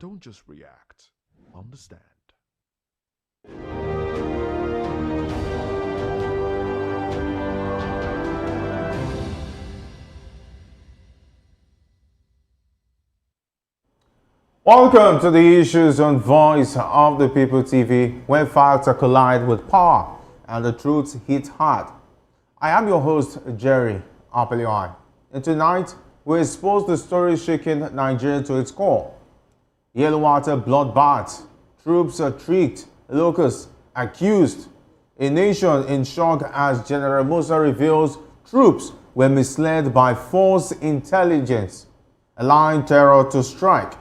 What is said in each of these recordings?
Don't just react. Understand. Welcome to the Issues on Voice of the People TV, where facts collide with power and the truth hits hard. I am your host, Jerry Apelioi, and tonight we expose the story shaking Nigeria to its core. Yelwata bloodbath, troops are tricked, locusts accused. A nation in shock as General Musa reveals troops were misled by false intelligence, allowing terror to strike.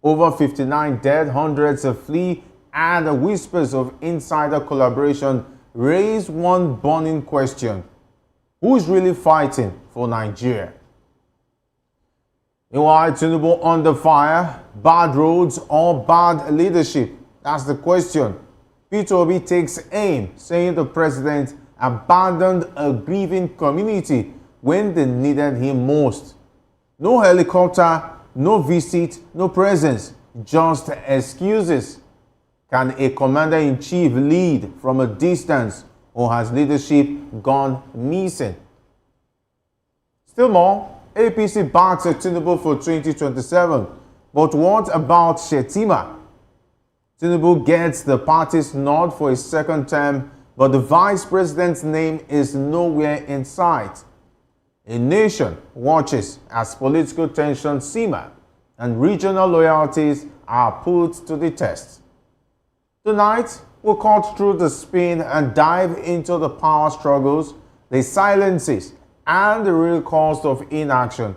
Over 59 dead, hundreds of flee, and whispers of insider collaboration raise one burning question. Who is really fighting for Nigeria? Meanwhile, Tinubu under fire, bad roads or bad leadership? That's the question. Peter Obi takes aim, saying the president abandoned a grieving community when they needed him most. No helicopter, no visit, no presence, just excuses. Can a commander-in-chief lead from a distance, or has leadership gone missing? Still more, APC backs Tinubu for 2027. But what about Shetima? Tinubu gets the party's nod for a second term, but the vice president's name is nowhere in sight. A nation watches as political tensions simmer and regional loyalties are put to the test. Tonight, we'll cut through the spin and dive into the power struggles, the silences, and the real cost of inaction.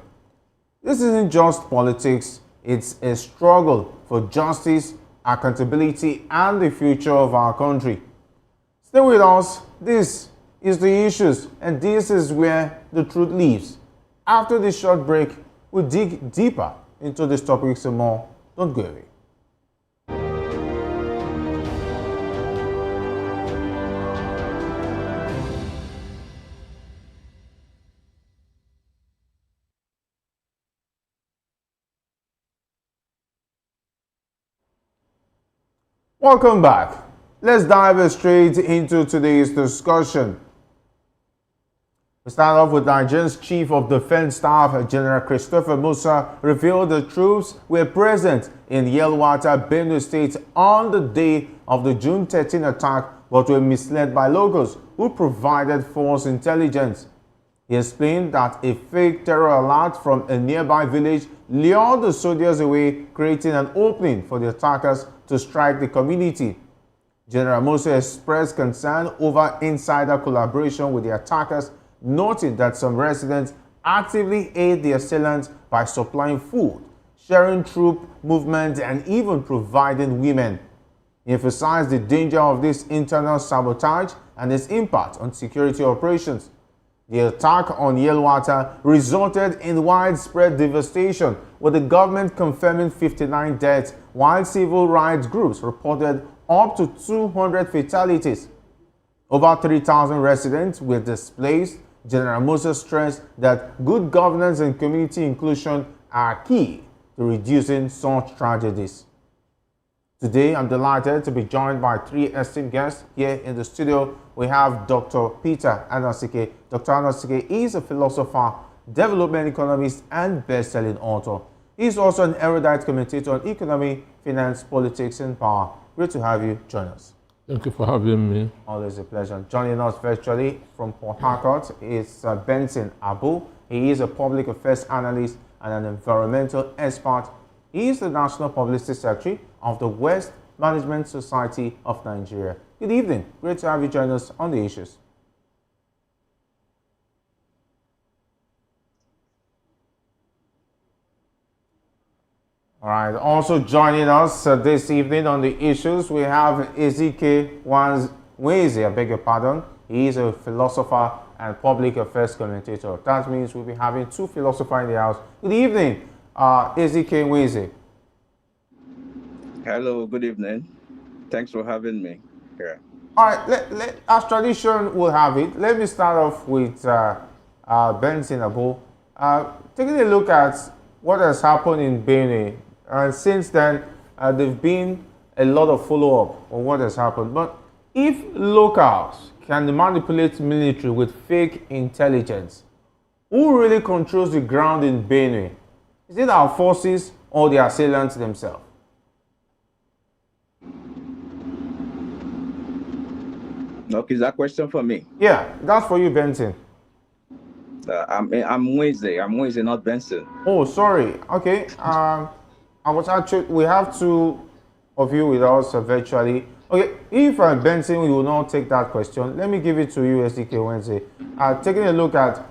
This isn't just politics, it's a struggle for justice, accountability, and the future of our country. Stay with us. This is the Issues, and this is where the truth lives. After this short break, we'll dig deeper into this topic some more. Don't go away. Welcome back. Let's dive straight into today's discussion. We start off with Nigeria's Chief of Defense Staff, General Christopher Musa, revealed the troops were present in Yelwata, Benue State on the day of the June 13 attack, but were misled by locals who provided false intelligence. He explained that a fake terror alert from a nearby village lured the soldiers away, creating an opening for the attackers to strike the community. General Musa expressed concern over insider collaboration with the attackers, noting that some residents actively aid the assailants by supplying food, sharing troop movement, and even providing women. He emphasized the danger of this internal sabotage and its impact on security operations. The attack on Yelwata resulted in widespread devastation, with the government confirming 59 deaths, while civil rights groups reported up to 200 fatalities. Over 3,000 residents were displaced. General Musa stressed that good governance and community inclusion are key to reducing such tragedies. Today, I'm delighted to be joined by three esteemed guests here in the studio. We have Dr. Peter Anosike. Dr. Anosike is a philosopher, development economist, and best-selling author. He's also an erudite commentator on economy, finance, politics, and power. Great to have you join us. Thank you for having me. Always a pleasure. Joining us virtually from Port Harcourt is Benson Abu. He is a public affairs analyst and an environmental expert. He is the National Publicity Secretary of the West Management Society of Nigeria. Good evening. Great to have you join us on the Issues. All right. Also joining us this evening on the Issues, we have Ezike Wanweze, I beg your pardon. He is a philosopher and public affairs commentator. That means we'll be having two philosophers in the house. Good evening, Ezike Wanweze. Hello, good evening. Thanks for having me here. All right, as tradition will have it, let me start off with Benson Abu. Taking a look at what has happened in Benue And since then, there've been a lot of follow-up on what has happened. But if locals can manipulate military with fake intelligence, who really controls the ground in Benue? Is it our forces or the assailants themselves? Okay, is that question for me? Yeah, that's for you, Benson. I'm Wednesday. I'm Wednesday, not Benson. Oh, sorry. Okay. We have two of you with us virtually. Okay, if Benson, we will not take that question. Let me give it to you, SDK Wednesday. Taking a look at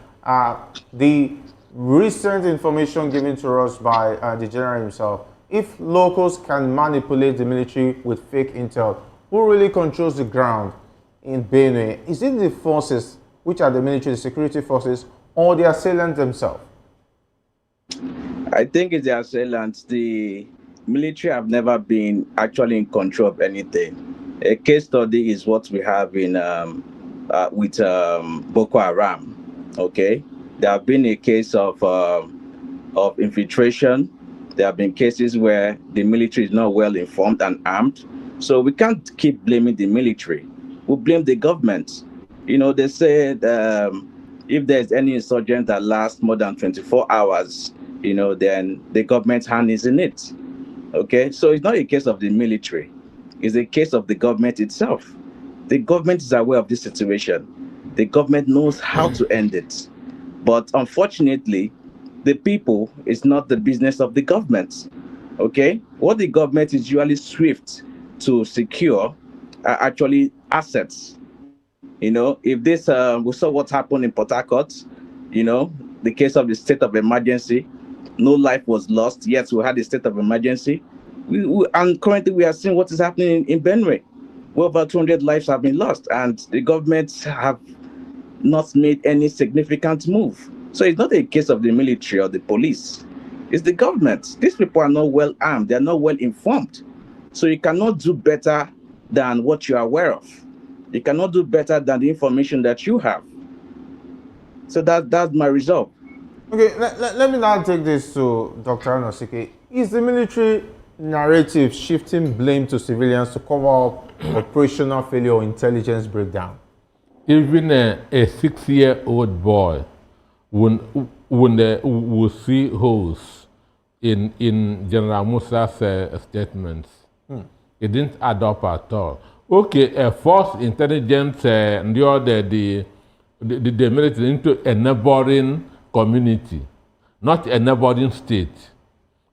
the recent information given to us by the general himself. If locals can manipulate the military with fake intel, who really controls the ground in Benue? Is it the forces, which are the military, the security forces, or the assailants themselves? I think it's the assailants. The military have never been actually in control of anything. A case study is what we have in with Boko Haram. Okay, there have been a case of infiltration. There have been cases where the military is not well informed and armed. So we can't keep blaming the military. We blame the government. You know, they said if there's any insurgent that lasts more than 24 hours, you know, then the government's hand is in it. Okay, so it's not a case of the military. It's a case of the government itself. The government is aware of this situation. The government knows how to end it. But unfortunately, the people is not the business of the government. Okay, what the government is usually swift to secure are actually assets. You know, if this we saw what happened in Port Harcourt, you know, the case of the state of emergency, no life was lost. Yes, we had a state of emergency. And currently we are seeing what is happening in Benue, where over 200 lives have been lost, and the government have not made any significant move. So it's not a case of the military or the police. It's the government. These people are not well armed. They're not well informed. So you cannot do better than what you are aware of. You cannot do better than the information that you have. So that's my result. Okay, let me now take this to Dr. Anosike. Is the military narrative shifting blame to civilians to cover up operational failure or intelligence breakdown? Even a 6-year-old boy will see holes in General Musa's statements. It didn't add up at all. Okay, a false intelligence lured the military into a neighboring community, not a neighboring state,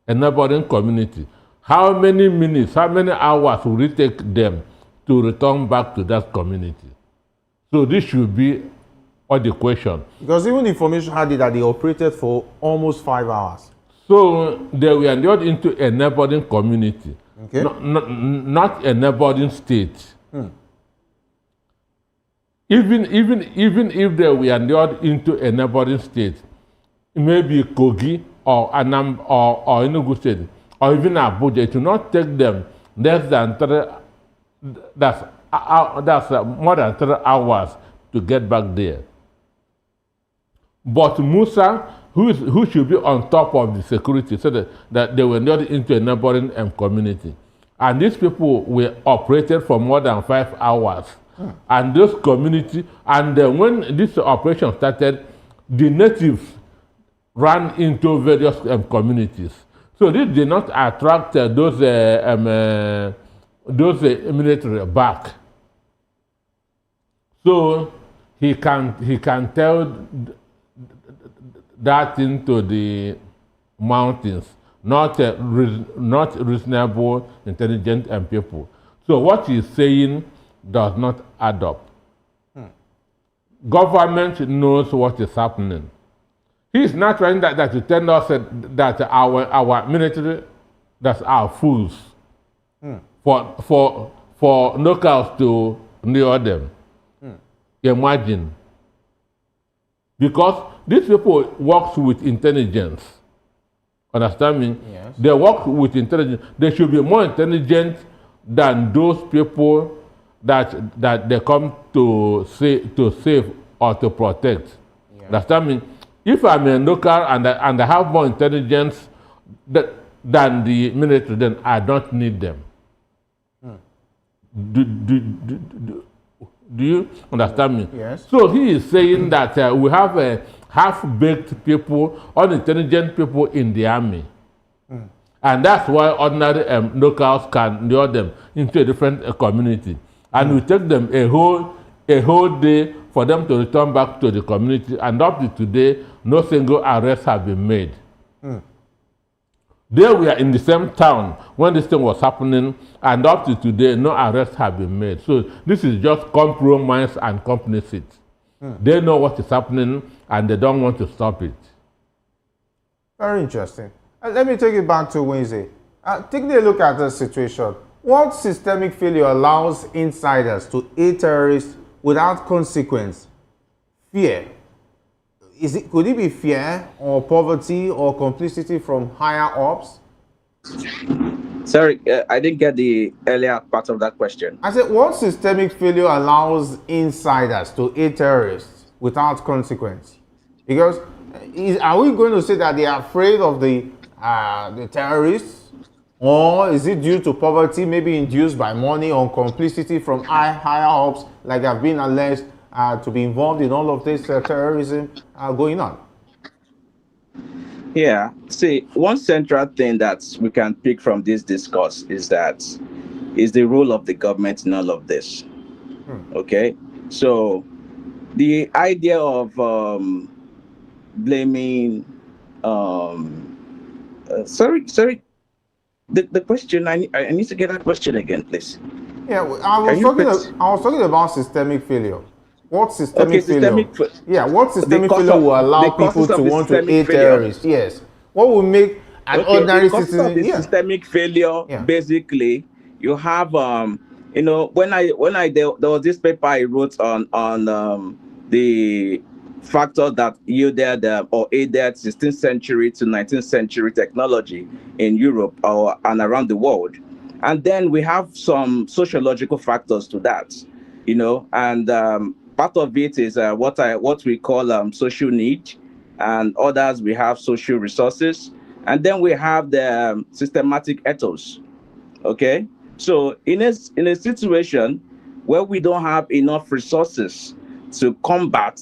a neighboring community. How many minutes, how many hours will it take them to return back to that community? So this should be all the question. Because even information had it that they operated for almost 5 hours. So they were lured into a neighboring community, okay, not a neighboring state. Even if they were lured into a neighboring state, maybe Kogi or Anam or Enugu State, or even Abuja, it will not take them less than that's more than 3 hours to get back there. But Musa, who should be on top of the security, so that they were not into a neighboring community. And these people were operated for more than 5 hours. And those community, and when this operation started, the natives ran into various communities. So this did not attract those military back. So he can tell that into the mountains, not reasonable, intelligent people. So what he's saying does not add up. Government knows what is happening. He's not trying that to tell us that our military, that's our fools, for locals to lure them. Imagine. Because these people work with intelligence. Understand me? Yes. They work with intelligence. They should be more intelligent than those people that they come to save or to protect. Yeah. Understand me? If I'm a local and I have more intelligence, than the military, then I don't need them. Do you understand me? Yes. So he is saying that we have half-baked people, unintelligent people in the army. And that's why ordinary locals can lure them into a different community. And we take them a whole day for them to return back to the community. And up to today, no single arrest has been made. They were in the same town when this thing was happening, and up to today, no arrests have been made. So this is just compromise and complicit. They know what is happening, and they don't want to stop it. Very interesting. Let me take it back to Wednesday. Taking a look at the situation, what systemic failure allows insiders to aid terrorists without consequence? Fear. Could it be fear or poverty or complicity from higher ups? Sorry, I didn't get the earlier part of that question. I said, what systemic failure allows insiders to aid terrorists without consequence? Because are we going to say that they are afraid of the terrorists, or is it due to poverty, maybe induced by money or complicity from higher ups, like have been alleged to be involved in all of this terrorism going on? Yeah, see, one central thing that we can pick from this discourse is the role of the government in all of this. Okay, so the idea of blaming, sorry, the question, I need to get that question again, please. Yeah, I was talking about systemic failure. What systemic failure? What systemic failure will allow people to want to aid terrorists? Yes. What will make an ordinary citizen? Systemic failure, basically, you have when there was this paper I wrote on the factors that yielded or aided 16th century to 19th century technology in Europe and around the world. And then we have some sociological factors to that, and part of it is what we call social need, and others we have social resources, and then we have the systematic ethos. Okay, so in a situation where we don't have enough resources to combat,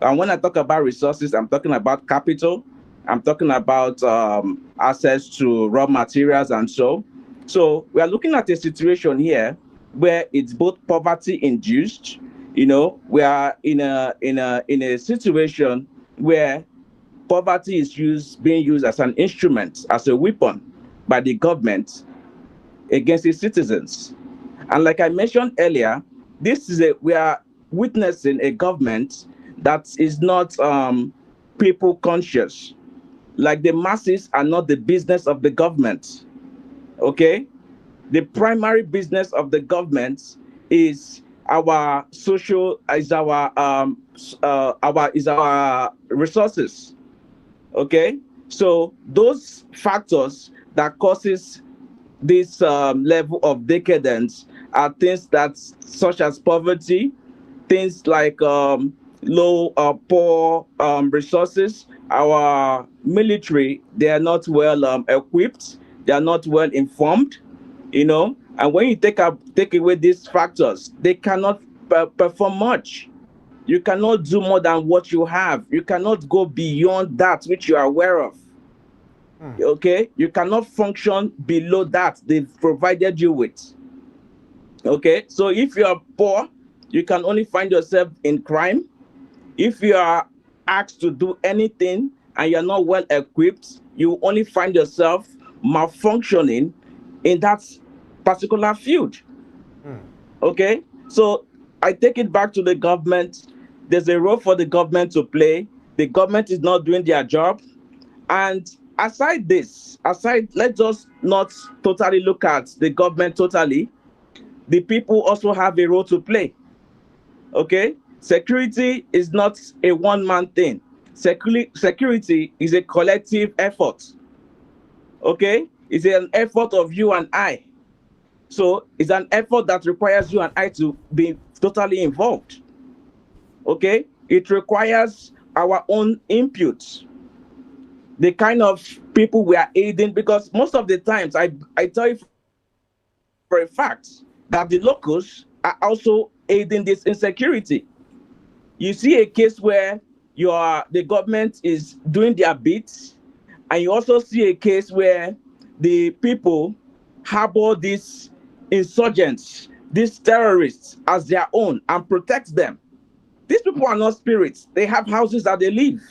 and when I talk about resources, I'm talking about capital, I'm talking about access to raw materials, and so we are looking at a situation here where it's both poverty induced. We are in a situation where poverty is being used as an instrument, as a weapon by the government against its citizens. And like I mentioned earlier, we are witnessing a government that is not people conscious. Like, the masses are not the business of the government. Okay, the primary business of the government is our resources. Okay, so those factors that causes this level of decadence are things such as poverty, things like poor resources. Our military, they are not well equipped, they are not well informed, and when you take away these factors, they cannot perform much. You cannot do more than what you have. You cannot go beyond that which you are aware of. Okay, you cannot function below that they've provided you with. Okay, so if you are poor, you can only find yourself in crime. If you are asked to do anything and you're not well equipped, you only find yourself malfunctioning in that particular field. Okay, so I take it back to the government. There's a role for the government to play. The government is not doing their job. And let's just not totally look at the government totally. The people also have a role to play. Okay, security is not a one-man thing. Security is a collective effort. Okay, it's an effort of you and I. So it's an effort that requires you and I to be totally involved. Okay, it requires our own input. the kind of people we are aiding, because most of the times I tell you for a fact that the locals are also aiding this insecurity. You see a case where the government is doing their bit, and you also see a case where the people harbor these insurgents, these terrorists as their own and protect them. These people are not spirits. They have houses that they live.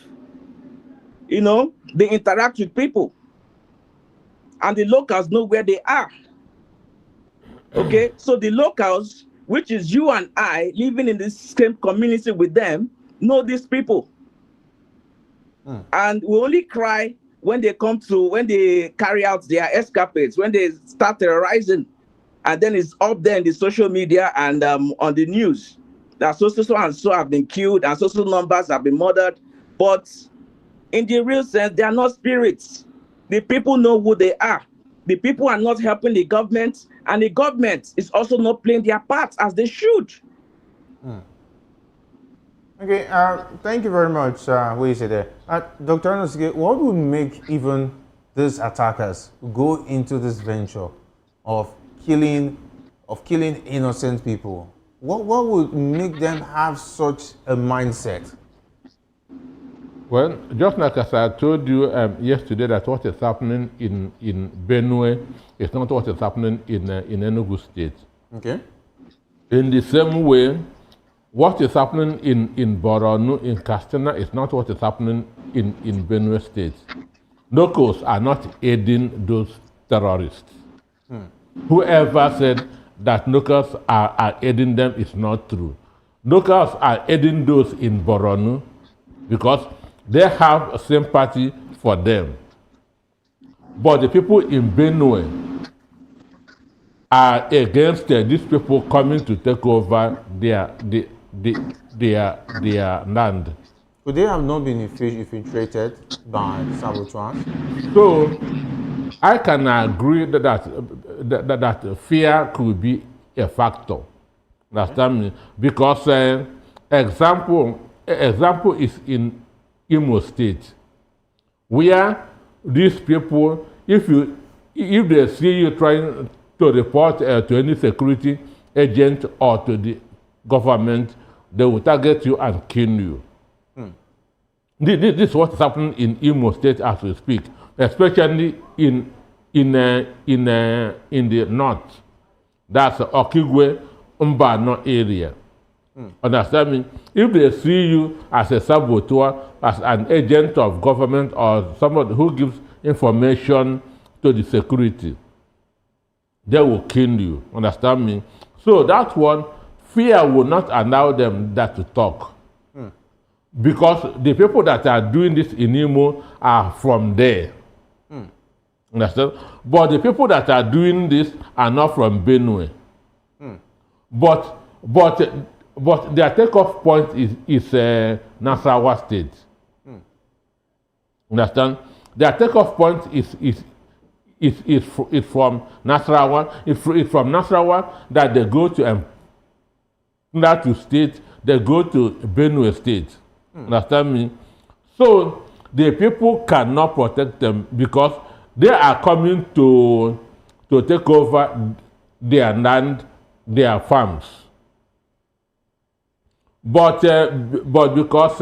You know, they interact with people, and the locals know where they are. Okay, so the locals, which is you and I living in the same community with them, know these people. And we only cry when they carry out their escapades, when they start terrorizing, and then it's up there in the social media and on the news that so and so have been killed and so numbers have been murdered. But in the real sense, they are not spirits. The people know who they are. The people are not helping the government, and the government is also not playing their part as they should. Okay, thank you very much, Dr. Anosike, what would make even these attackers go into this venture of killing innocent people? What would make them have such a mindset? Well, just like as I told you yesterday, that what is happening in Benue is not what is happening in Enugu State. Okay. In the same way, what is happening in Borno, in Katsina, is not what is happening in Benue State. Locals are not aiding those terrorists. Whoever said that locals are aiding them is not true. Locals are aiding those in Borno because they have sympathy for them. But the people in Benue are against these people coming to take over their land. Could they have not been infiltrated by saboteurs? So I can agree that fear could be a factor. Understand me? Because example is in Imo State, where these people, if they see you trying to report to any security agent or to the government, they will target you and kill you. This is what is happening in Imo State as we speak, especially in the north. That's Okigwe, Mbano area. Understand me? If they see you as a saboteur, as an agent of government or somebody who gives information to the security, they will kill you. Understand me? So that one, fear will not allow them that to talk. Because the people that are doing this in Imo are from there. Understand? But the people that are doing this are not from Benue. But their takeoff point is Nasarawa State. Understand? Their takeoff point is from Nasarawa. It's from Nasarawa that they go to state, they go to Benue State. Understand me? So the people cannot protect them because they are coming to take over their land, their farms. But because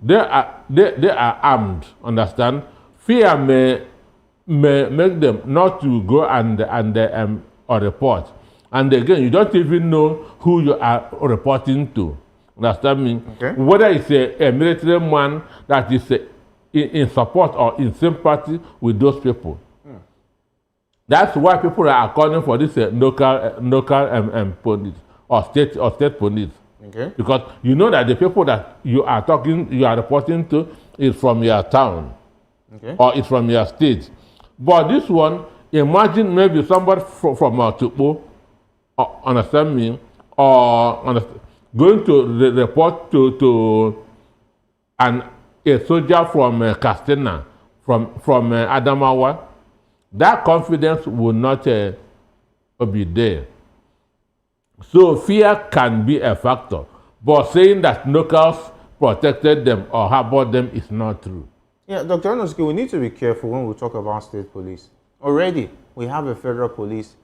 they are armed, understand? Fear may make them not to go and report. And again, you don't even know who you are reporting to. Understand me? Okay. Whether it's a military man that is in support or in sympathy with those people. That's why people are calling for this local police or state police. Okay. Because you know that the people that you are reporting to is from your town, or is from your state. But this one, imagine maybe somebody from Tupo, understand me, or going to report to a soldier from Katsina, from Adamawa. That confidence will not be there. So fear can be a factor, but saying that locals protected them or harbored them is not true. Yeah, Dr. Onosuke, we need to be careful when we talk about state police. Already, we have a federal police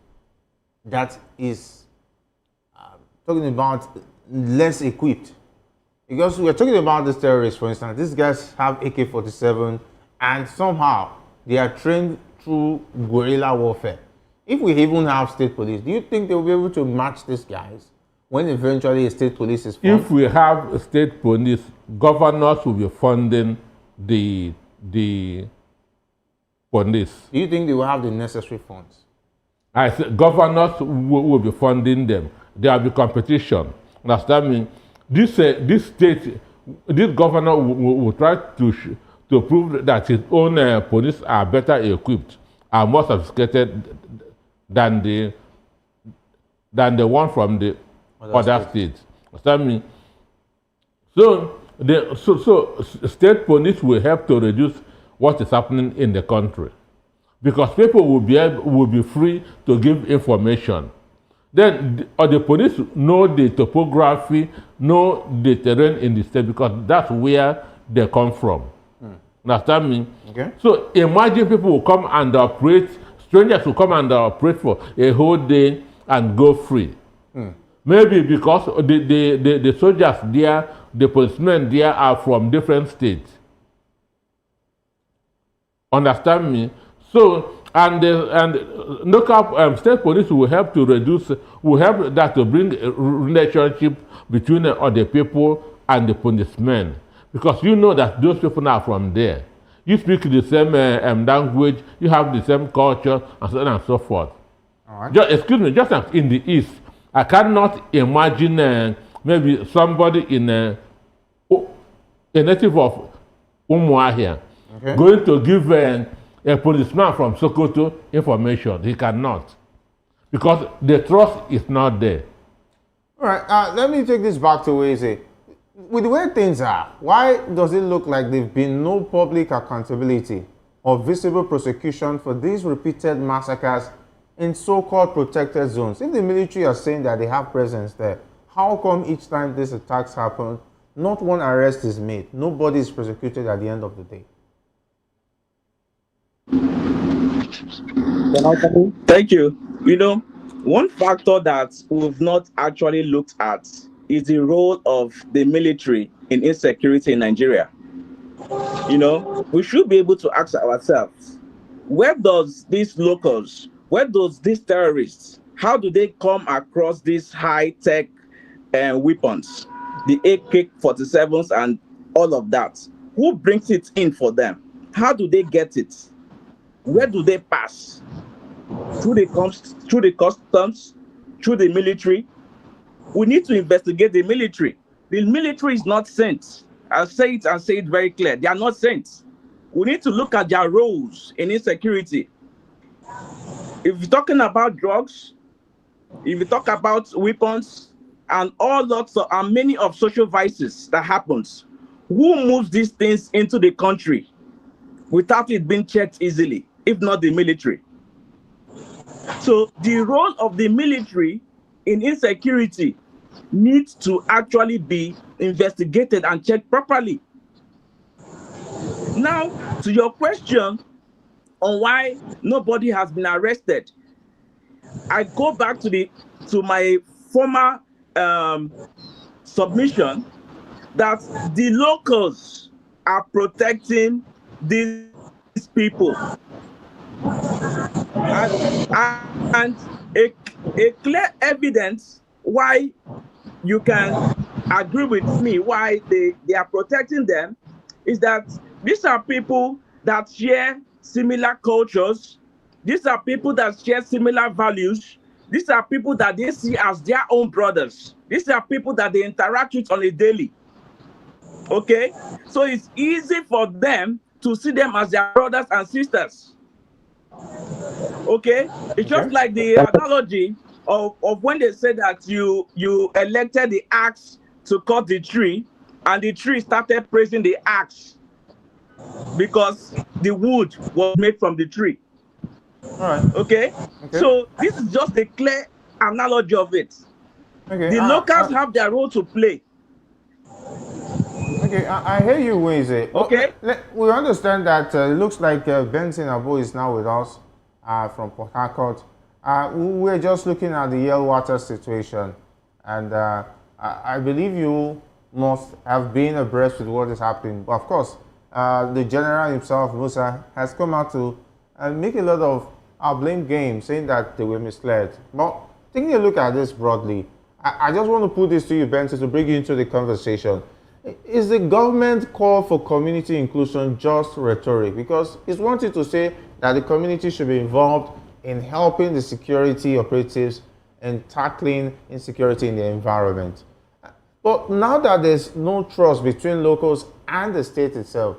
that is talking about less equipped. Because we're talking about these terrorists, for instance. These guys have AK-47 and somehow they are trained through guerrilla warfare. If we even have state police, do you think they'll be able to match these guys when eventually a state police is formed? If we have state police, governors will be funding the police. Do you think they will have the necessary funds? I said governors will be funding them. There will be competition. Understand me? This state, this governor will try to prove that his own police are better equipped, are more sophisticated than the one from the other states. Understand me? So state police will help to reduce what is happening in the country, because people will be free to give information. Then the police know the topography, know the terrain in the state, because that's where they come from. Understand me? Okay. So imagine people will come and operate, strangers will come and operate for a whole day and go free. Maybe because the soldiers there, the policemen there are from different states. Understand me? So, and local state police will help to reduce, will help that to bring a relationship between the people and the policemen. Because you know that those people are from there. You speak the same language, you have the same culture, and so on and so forth. All right. Excuse me, just like in the East, I cannot imagine maybe somebody in a native of Umuahia going to give a policeman from Sokoto information. He cannot, because the trust is not there. All right, let me take this back to Weze. With the way things are, why does it look like there's been no public accountability or visible prosecution for these repeated massacres in so-called protected zones? If the military are saying that they have presence there, how come each time these attacks happen, not one arrest is made, nobody is prosecuted at the end of the day? Thank you. You know, one factor that we've not actually looked at is the role of the military in insecurity in Nigeria. You know, we should be able to ask ourselves, where does these locals, where does these terrorists, how do they come across these high-tech weapons, the AK-47s and all of that? Who brings it in for them? How do they get it? Where do they pass? Through the customs, through the military? We need to investigate the military. The military is not sent. I'll say it and say it very clear. They are not sent. We need to look at their roles in insecurity. If you're talking about drugs, if you talk about weapons, and all lots of and many of social vices that happens, who moves these things into the country without it being checked easily, if not the military? So the role of the military in insecurity needs to actually be investigated and checked properly. Now, to your question on why nobody has been arrested, I go back to my former submission that the locals are protecting these people. And a clear evidence why you can agree with me why they are protecting them is that these are people that share similar cultures. These are people that share similar values. These are people that they see as their own brothers. These are people that they interact with on a daily. Okay? So it's easy for them to see them as their brothers and sisters. Okay? It's just like the analogy of when they say that you elected the axe to cut the tree, and the tree started praising the axe because the wood was made from the tree. All right. Okay? So this is just a clear analogy of it. The locals have their role to play. Okay, I hear you, Winze. Okay? We understand that it looks like Benson Abu is now with us from Port Harcourt. We're just looking at the Yelwata situation, and I believe you must have been abreast with what is happening. But of course, the general himself, Musa, has come out to make a lot of blame game, saying that they were misled. But taking a look at this broadly, I just want to put this to you, Benson, to bring you into the conversation. Is the government call for community inclusion just rhetoric? Because it's wanted to say that the community should be involved in helping the security operatives and tackling insecurity in the environment. But now that there's no trust between locals and the state itself,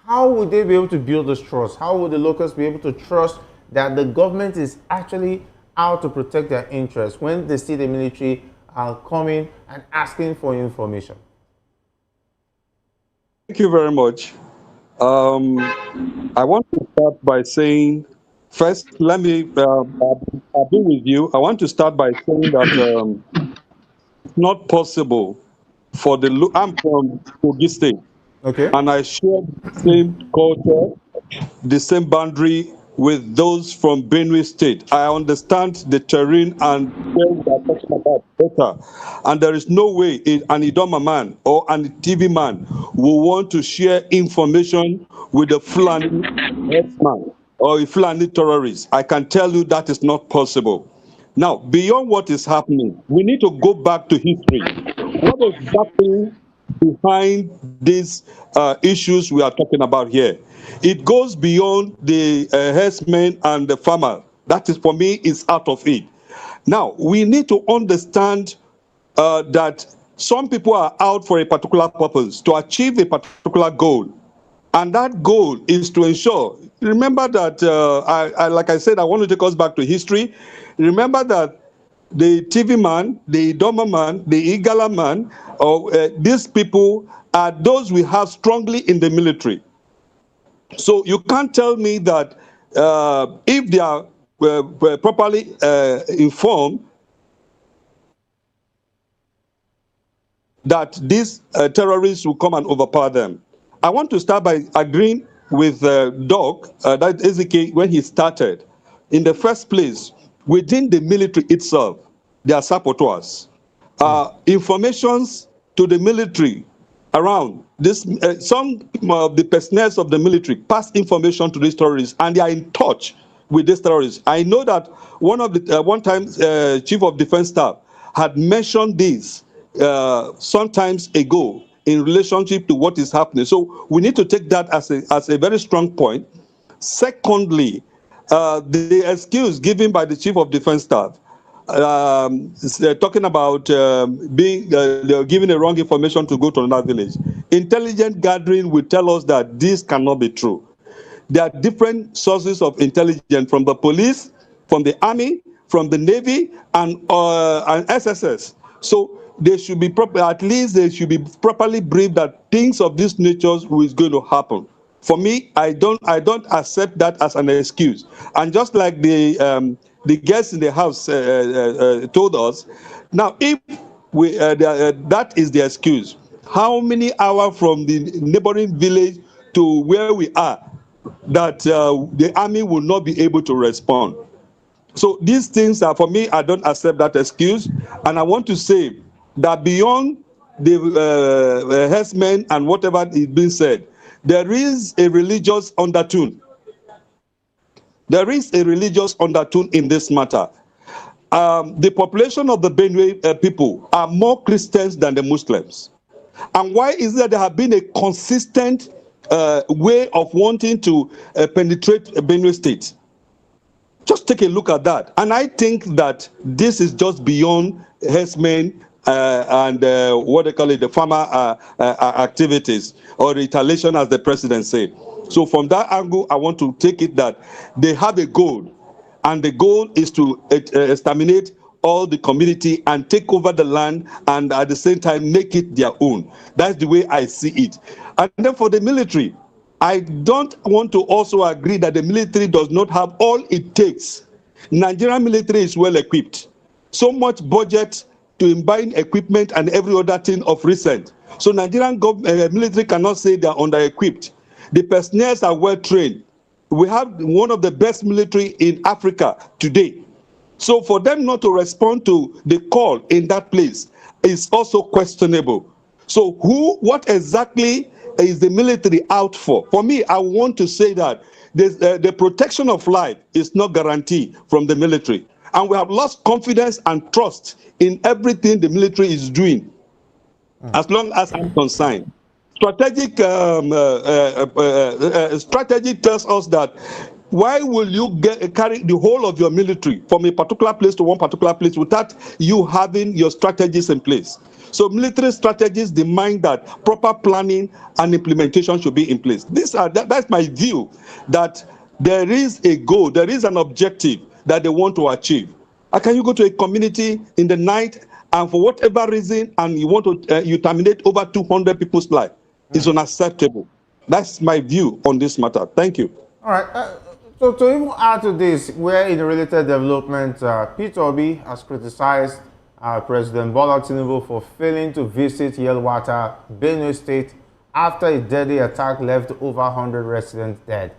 how would they be able to build this trust? How would the locals be able to trust that the government is actually out to protect their interests when they see the military are coming and asking for information? Thank you very much. I want to start by saying, first, let me, I'll be with you. I want to start by saying that it's not possible for I'm from Kogi State, Okay. and I share the same culture, the same boundary with those from Benue State. I understand the terrain and where we are talking about better. And there is no way an Idoma man or an TV man will want to share information with a Fulani herdsman or a Fulani terrorist. I can tell you that is not possible. Now, beyond what is happening, we need to go back to history. What is happening behind these issues we are talking about here? It goes beyond the herdsman and the farmer. That is, for me, is out of it. Now, we need to understand that some people are out for a particular purpose, to achieve a particular goal. And that goal is to ensure, remember that, like I said, I want to take us back to history. Remember that the TV man, the Idoma man, the Igala man, these people are those we have strongly in the military. So you can't tell me that if they are properly informed, that these terrorists will come and overpower them. I want to start by agreeing with Doc, that Ezekiel, when he started. In the first place, within the military itself, there are saboteurs. Informations to the military around this, some of the personnel of the military pass information to these terrorists, and they are in touch with these terrorists. I know that one time Chief of Defense Staff had mentioned this sometimes ago in relationship to what is happening. So we need to take that as a very strong point. Secondly, the excuse given by the Chief of Defense Staff, talking about they're giving a wrong information to go to another village. Intelligence gathering will tell us that this cannot be true. There are different sources of intelligence from the police, from the army, from the navy, and SSS. So they should be at least they should be properly briefed that things of this nature is going to happen. For me, I don't accept that as an excuse. And just like the guests in the house told us, now if that is the excuse, how many hours from the neighboring village to where we are that the army will not be able to respond? So these things are, for me, I don't accept that excuse. And I want to say that beyond the herdsmen and whatever is being said, there is a religious undertone. There is a religious undertone in this matter. The population of the Benue people are more Christians than the Muslims. And why is that there have been a consistent way of wanting to penetrate Benue State? Just take a look at that. And I think that this is just beyond herdsmen and what they call it, the farmer activities or retaliation, as the president said. So from that angle, I want to take it that they have a goal, and the goal is to exterminate all the community and take over the land, and at the same time make it their own. That's the way I see it. And then for the military, I don't want to also agree that the military does not have all it takes. Nigerian military is well equipped. So much budget to buying equipment and every other thing of recent. So Nigerian military cannot say they are under-equipped. The personnel are well trained. We have one of the best military in Africa today. So for them not to respond to the call in that place is also questionable. So what exactly is the military out for? For me, I want to say that the protection of life is not guaranteed from the military. And we have lost confidence and trust in everything the military is doing, as long as I'm concerned. Strategic strategy tells us that why will you carry the whole of your military from a particular place to one particular place without you having your strategies in place? So military strategies demand that proper planning and implementation should be in place. That's my view, that there is a goal, there is an objective that they want to achieve. How can you go to a community in the night and for whatever reason and you want to you terminate over 200 people's life? It's unacceptable. That's my view on this matter. Thank you. All right. So to even add to this, where in a related development, Peter Obi has criticized President Bola Tinubu for failing to visit Yelwata, Benue State, after a deadly attack left over 100 residents dead.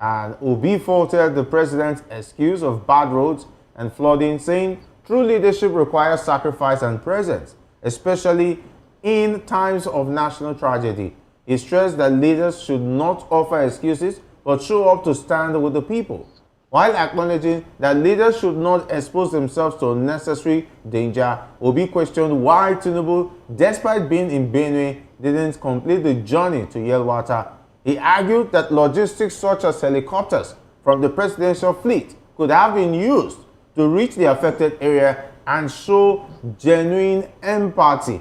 And Obi faulted the president's excuse of bad roads and flooding, saying true leadership requires sacrifice and presence, especially in times of national tragedy. He stressed that leaders should not offer excuses but show up to stand with the people, while acknowledging that leaders should not expose themselves to unnecessary danger. Obi questioned why Tinubu, despite being in Benue, didn't complete the journey to Yelwata. He argued that logistics such as helicopters from the presidential fleet could have been used to reach the affected area and show genuine empathy.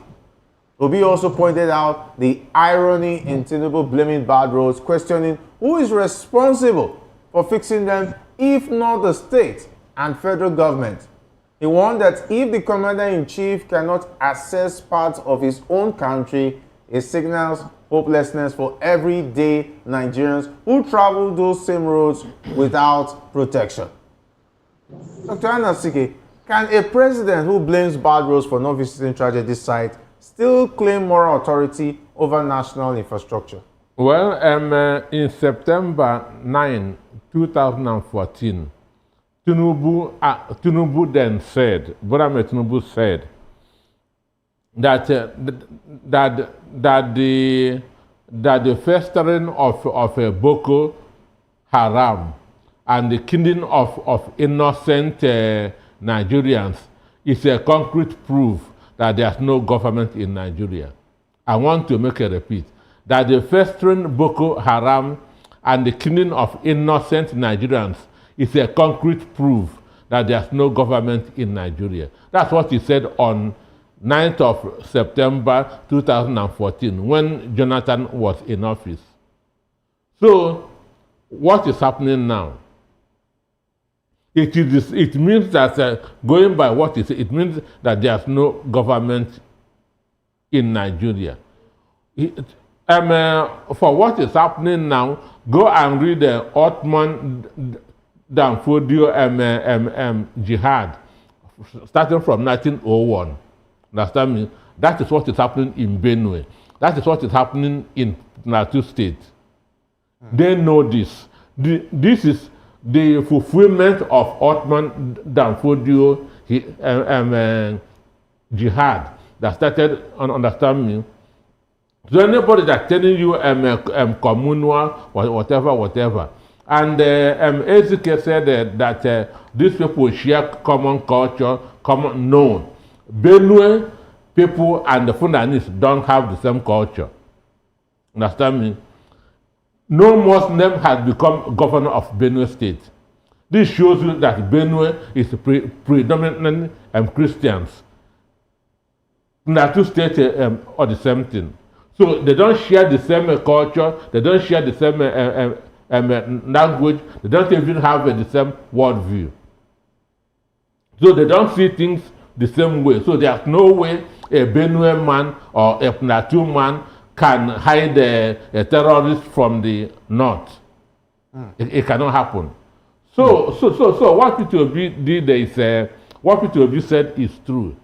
Obi also pointed out the irony in Tinubu blaming bad roads, questioning who is responsible for fixing them if not the state and federal government. He warned that if the commander-in-chief cannot assess parts of his own country, it signals hopelessness for everyday Nigerians who travel those same roads without protection. Dr. Anasike, can a president who blames bad roads for not visiting tragedy site still claim moral authority over national infrastructure? Well, in September 9, 2014, Tinubu then said, Bola Tinubu said, that the festering of Boko Haram and the killing of innocent Nigerians is a concrete proof that there's no government in Nigeria. I want to make a repeat, that the festering Boko Haram and the killing of innocent Nigerians is a concrete proof that there's no government in Nigeria. That's what he said on 9th of September 2014 when Jonathan was in office. So what is happening now? It means that, going by what he said, it means that there's no government in Nigeria. For what is happening now, go and read the Ottoman Danfodio Jihad, starting from 1901. Understand me? That is what is happening in Benue. That is what is happening in Plateau State. They know this. This is the fulfillment of Ottoman Danfodio Jihad that started, understand me? So anybody that's telling you communal, whatever. And Ezekiel said that these people share common culture, no. Benue people and the Fulanese don't have the same culture. Understand me? No Muslim has become governor of Benue State. This shows you that Benue is predominantly Christians. Plateau State are the same thing. So they don't share the same culture, they don't share the same language, they don't even have the same worldview. So they don't see things the same way. So there's no way a Benue man or a Plateau man can hide a terrorist from the north. It cannot happen. So what Peter Obi did is, what Peter Obi said is true.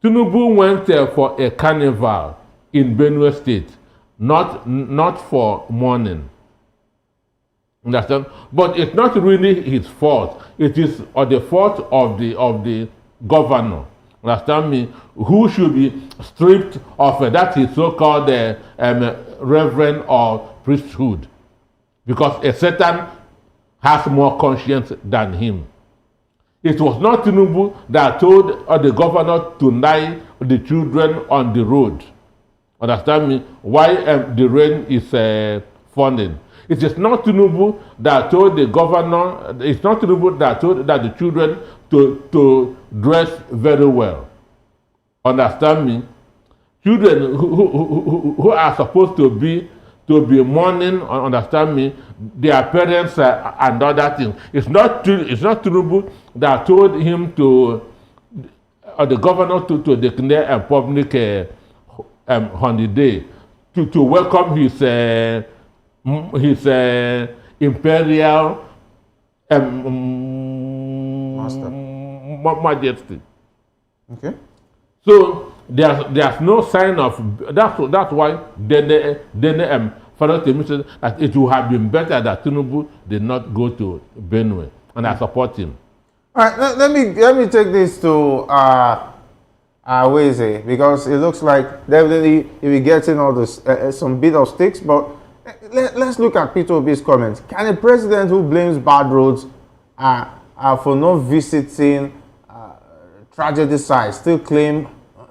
Tinubu went there for a carnival in Benue State, not for mourning. Understand? But it's not really his fault. It is the fault of the governor. Understand me? Who should be stripped of that his so-called reverend or priesthood, because a Satan has more conscience than him. It was not Tinubu that told the governor to lie the children on the road. Understand me? Why the rain is falling. It is not Tinubu that told the governor, it's not Tinubu that told that the children to dress very well. Understand me? Children who are supposed to be mourning, understand me, their parents and other things. It's not Tinubu that told him to, or the governor to declare a public holiday to welcome his imperial majesty. Okay. So there's no sign of that's why then Father Temi said that it would have been better that Tinubu did not go to Benue, and I support him. All right, let me take this to Weze, because it looks like definitely he will be getting all this some bit of sticks. But let's look at Peter Obi's comments. Can a president who blames bad roads for not visiting tragedy sites still claim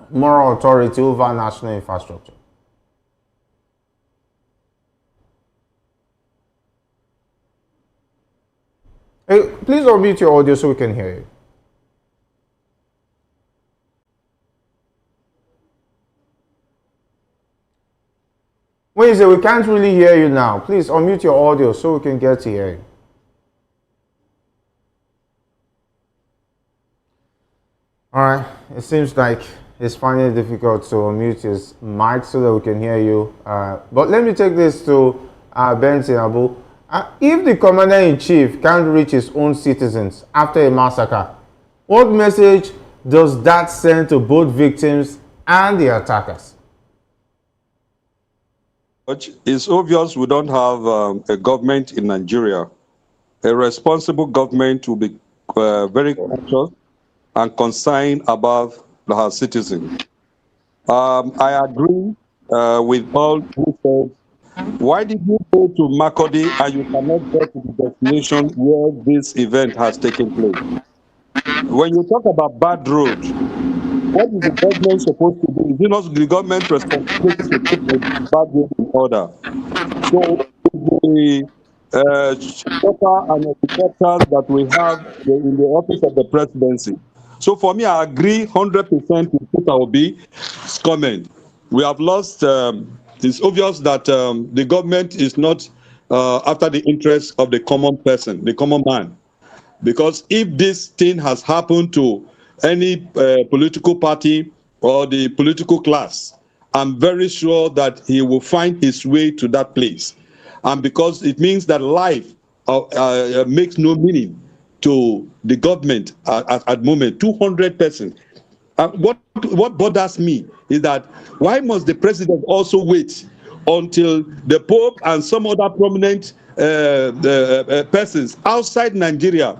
moral authority over national infrastructure? Hey, please unmute your audio so we can hear you. Wednesday, we can't really hear you now. Please unmute your audio so we can get to hear you. All right, it seems like it's finding it difficult to unmute his mic so that we can hear you. But let me take this to Benson Abu. If the commander-in-chief can't reach his own citizens after a massacre, what message does that send to both victims and the attackers? It's obvious we don't have a government in Nigeria. A responsible government will be very conscious and concerned about her citizens. I agree with all who said, why did you go to Makurdi and you cannot get to the destination where this event has taken place? When you talk about bad road, what is the government supposed to do? Is it not the government responsibility to put the bad road in order? So the chopper and helicopters that we have in the office of the presidency. So for me, I agree 100% with Peter Obi's comment. We have lost. It's obvious that the government is not after the interests of the common person, the common man. Because if this thing has happened to any political party or the political class, I'm very sure that he will find his way to that place. And because it means that life makes no meaning to the government at the moment, 200%. What bothers me is that why must the president also wait until the Pope and some other prominent persons outside Nigeria,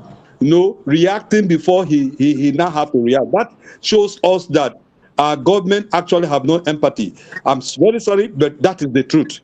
reacting before he now have to react? That shows us that our government actually have no empathy. I'm very sorry, but that is the truth.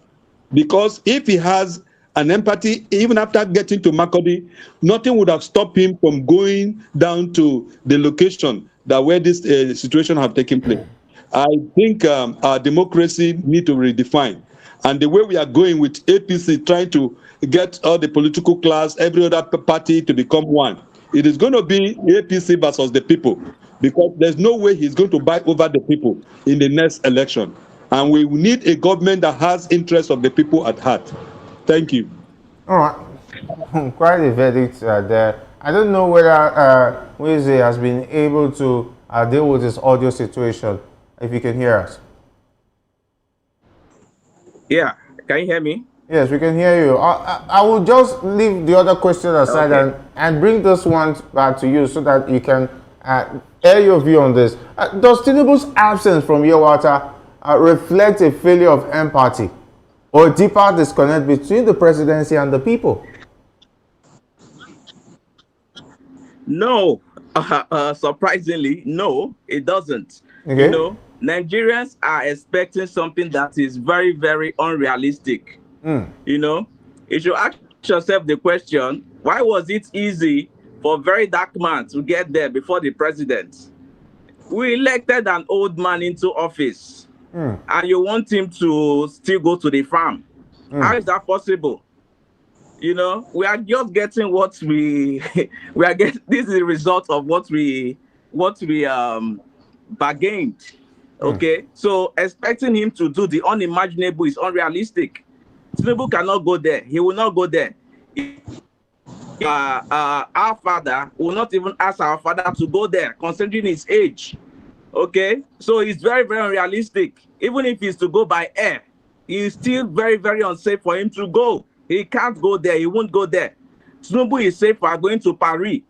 Because if he has an empathy, even after getting to Makurdi, nothing would have stopped him from going down to the location where this situation have taken place. I think our democracy need to redefine. And the way we are going with APC trying to get all the political class, every other party to become one, it is going to be APC versus the people, because there's no way he's going to buy over the people in the next election. And we need a government that has interests of the people at heart. Thank you. All right. Quite a verdict there. I don't know whether Weze has been able to deal with this audio situation, if you can hear us. Yeah, can you hear me? Yes, we can hear you. I will just leave the other question aside, Okay, and bring this one back to you so that you can Air your view on this. Does Tinubu's absence from Yelwata reflect a failure of empathy or a deeper disconnect between the presidency and the people? No, surprisingly, no, it doesn't. Okay. You know, Nigerians are expecting something that is very, very unrealistic. You know, you should ask yourself the question, why was it easy for a very dark man to get there before the president? We elected an old man into office, and you want him to still go to the farm. How is that possible? You know, we are just getting what we we are getting. This is the result of what we bargained. Okay, so expecting him to do the unimaginable is unrealistic. Tinubu cannot go there. He will not go there. Our father will not even ask our father to go there, considering his age. Okay, so it's very, very unrealistic. Even if he's to go by air, it's still very, very unsafe for him to go. He can't go there. He won't go there. Tinubu is safe for going to Paris.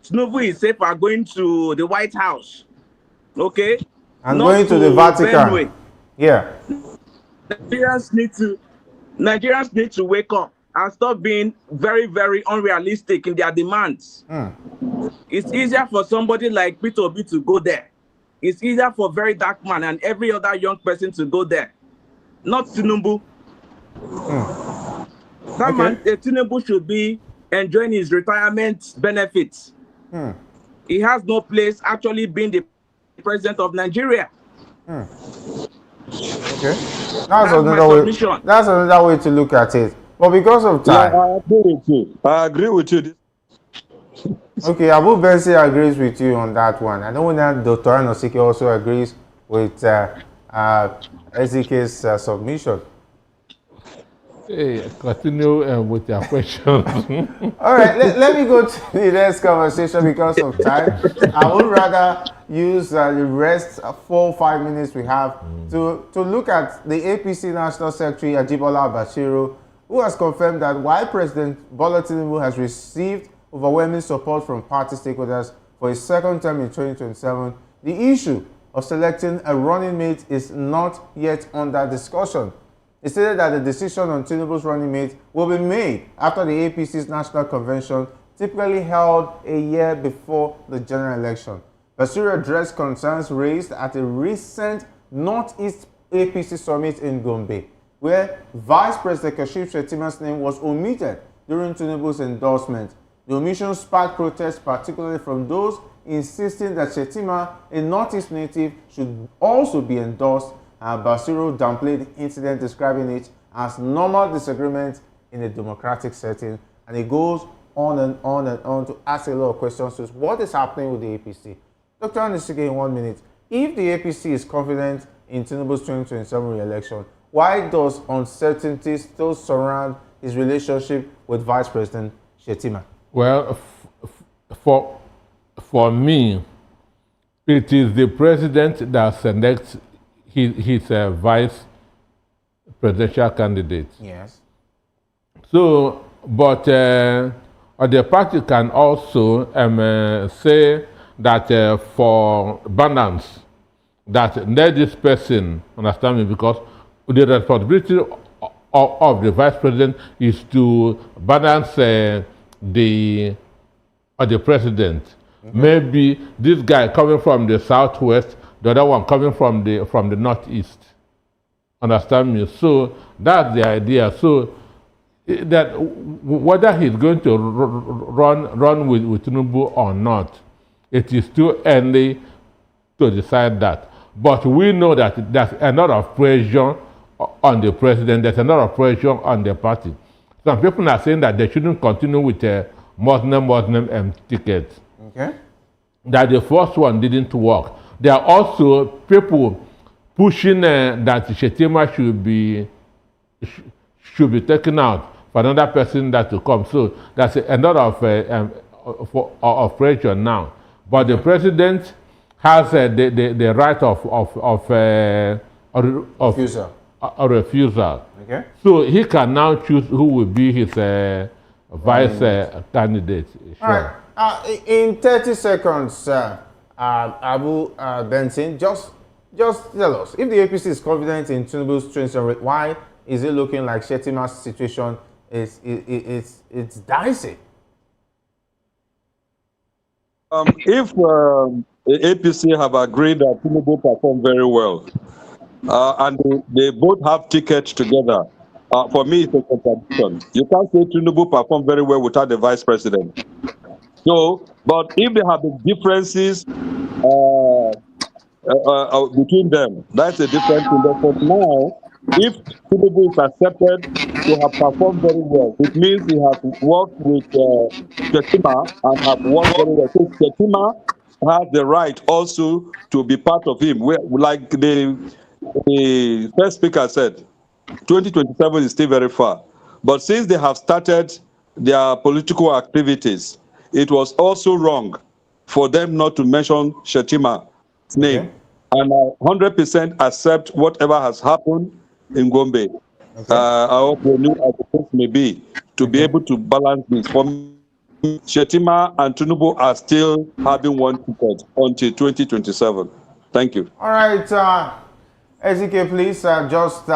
Tinubu is safe for going to the White House. Okay, And going to the Vatican. Benue. Yeah. Nigerians need to wake up and stop being very, very unrealistic in their demands. It's easier for somebody like Peter Obi to go there. It's easier for very dark man and every other young person to go there. Not Tinubu. That man, Tinubu should be enjoying his retirement benefits. He has no place actually being the president of Nigeria. Okay. That's another way to look at it. But because of time. Yeah, I agree with you. I agree with you. Okay, Abu Bensi agrees with you on that one. I know that Dr. Anosike also agrees with Ezike's submission. Hey, continue with your questions. All right, let me go to the next conversation because of time. I would rather use the rest 4 or 5 minutes we have to look at the APC National Secretary Ajibola Bashiru, who has confirmed that while President Bola Tinubu has received overwhelming support from party stakeholders for his second term in 2027, the issue of selecting a running mate is not yet under discussion. He stated that the decision on Tinubu's running mate will be made after the APC's national convention, typically held a year before the general election. Bashiru addressed concerns raised at a recent Northeast APC summit in Gombe, where Vice President Kashif Shettima's name was omitted during Tinubu's endorsement. The omission sparked protests, particularly from those insisting that Shettima, a Northeast native, should also be endorsed. Bashiru downplayed the incident, describing it as normal disagreement in a democratic setting. And he goes on and on and on to ask a lot of questions to what is happening with the APC. Dr. Anisike, in 1 minute, if the APC is confident in Tinubu's 2027 re-election, why does uncertainty still surround his relationship with Vice President Shettima? Well, for me, it is the president that selects his vice presidential candidate. Yes. So, but the party can also say that for balance, that let this person, understand me, because the responsibility of the vice president is to balance the president. Maybe this guy coming from the southwest, the other one coming from the northeast. Understand me? So that's the idea. So that whether he's going to run with Tinubu or not, it is too early to decide that. But we know that there's a lot of pressure on the president. There's a lot of pressure on the party. Some people are saying that they shouldn't continue with a Muslim ticket. Okay. That the first one didn't work. There are also people pushing that Shettima should be taken out for another person that to come. So that's a lot of pressure now. But the president has the right of refusal. Okay. So he can now choose who will be his vice candidate. Sure. All right. In 30 seconds, Abu Benson, just tell us, if the APC is confident in Tinubu's transition rate, why is it looking like Shetima's situation it's dicey? If the APC have agreed that Tinubu performed very well, and they both have tickets together, for me it's a contradiction. You can't say Tinubu performed very well without the vice president. So, but if there have been differences between them, that's a different thing. But for now, if Tinubu is accepted to have performed very well, it means he has worked with Shetima and have worked very well. So Shetima has the right also to be part of him. Like the first speaker said, 2027 is still very far. But since they have started their political activities, it was also wrong for them not to mention Shetima's name. Okay. And I 100% accept whatever has happened in Gombe. Okay. I hope we knew as the case may be to be able to balance this. For me, Shetima and Tinubu are still having one ticket until 2027. Thank you. All right, SDK, please just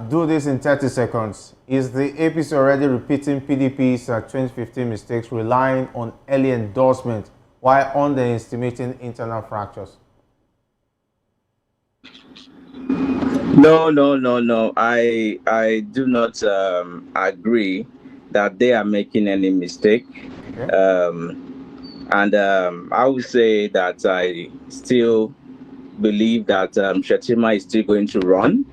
do this in 30 seconds. Is the APC already repeating PDP's 2015 mistakes, relying on early endorsement while underestimating internal fractures? No. I do not agree that they are making any mistake. Okay. I would say that I still believe that Shetima is still going to run,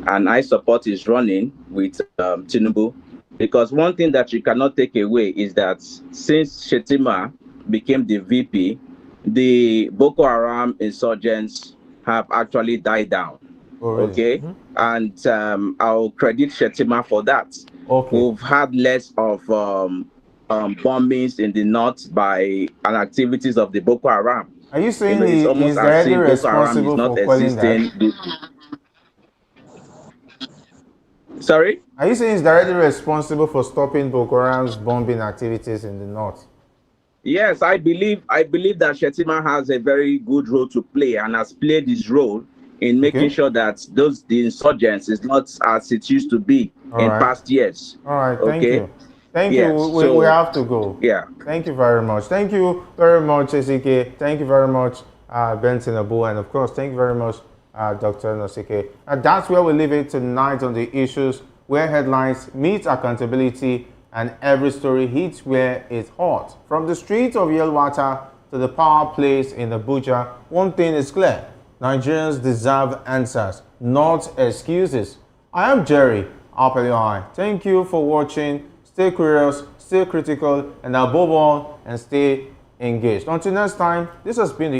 and I support his running with Tinubu, because one thing that you cannot take away is that since Shetima became the VP, the Boko Haram insurgents have actually died down. Oh, really? Okay, and I'll credit Shetima for that. Okay. We've had less of bombings in the north by and activities of the Boko Haram. Are you saying It's he almost is as directly if Boko Haram is responsible not for quelling that? existing. Sorry? Are you saying he's directly responsible for stopping Boko Haram's bombing activities in the north? Yes, I believe that Shetima has a very good role to play and has played his role in making sure that the insurgents is not as it used to be in past years. All right, thank you. Thank Yes, you. We have to go. Yeah. Thank you very much. Thank you very much, SK. Thank you very much, Benson Abu. And of course, thank you very much, Dr. Nosike. And that's where we leave it tonight on the issues where headlines meet accountability and every story hits where it's hot. From the streets of Yelwata to the power place in Abuja, one thing is clear. Nigerians deserve answers, not excuses. I am Jerry Apeliohai. Thank you for watching. Stay curious, stay critical, and above all, and stay engaged. Until next time, this has been the